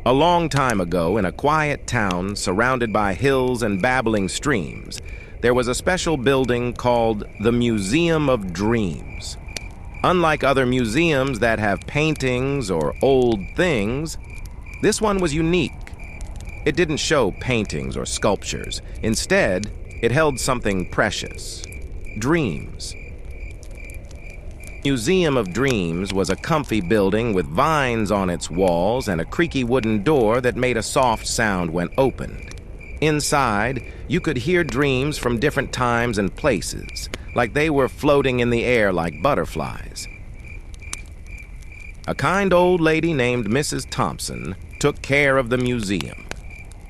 A long time ago, in a quiet town surrounded by hills and babbling streams, there was a special building called the Museum of Dreams. Unlike other museums that have paintings or old things, this one was unique. It didn't show paintings or sculptures. Instead, it held something precious: dreams. Museum of Dreams was a comfy building with vines on its walls and a creaky wooden door that made a soft sound when opened. Inside, you could hear dreams from different times and places, like they were floating in the air like butterflies. A kind old lady named Mrs. Thompson took care of the museum.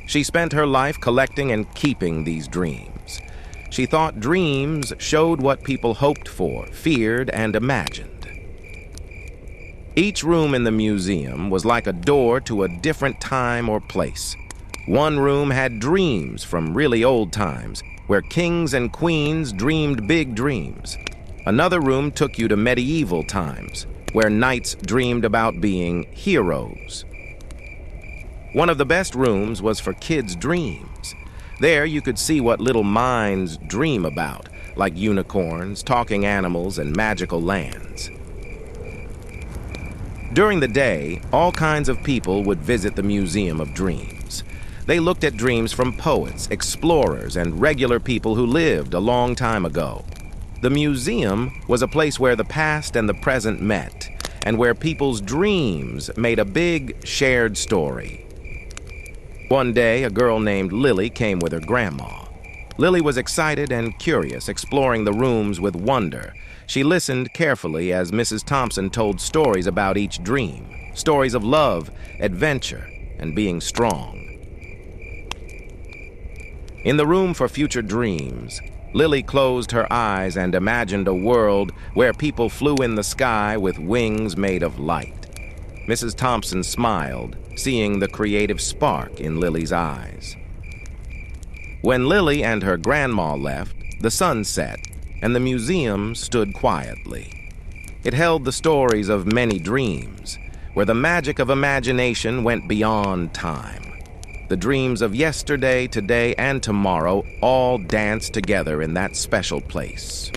She spent her life collecting and keeping these dreams. She thought dreams showed what people hoped for, feared, and imagined. Each room in the museum was like a door to a different time or place. One room had dreams from really old times, where kings and queens dreamed big dreams. Another room took you to medieval times, where knights dreamed about being heroes. One of the best rooms was for kids' dreams. There you could see what little minds dream about, like unicorns, talking animals, and magical lands. During the day, all kinds of people would visit the Museum of Dreams. They looked at dreams from poets, explorers, and regular people who lived a long time ago. The museum was a place where the past and the present met, and where people's dreams made a big, shared story. One day, a girl named Lily came with her grandma. Lily was excited and curious, exploring the rooms with wonder. She listened carefully as Mrs. Thompson told stories about each dream, stories of love, adventure, and being strong. In the room for future dreams, Lily closed her eyes and imagined a world where people flew in the sky with wings made of light. Mrs. Thompson smiled, seeing the creative spark in Lily's eyes. When Lily and her grandma left, the sun set, and the museum stood quietly. It held the stories of many dreams, where the magic of imagination went beyond time. The dreams of yesterday, today, and tomorrow all danced together in that special place.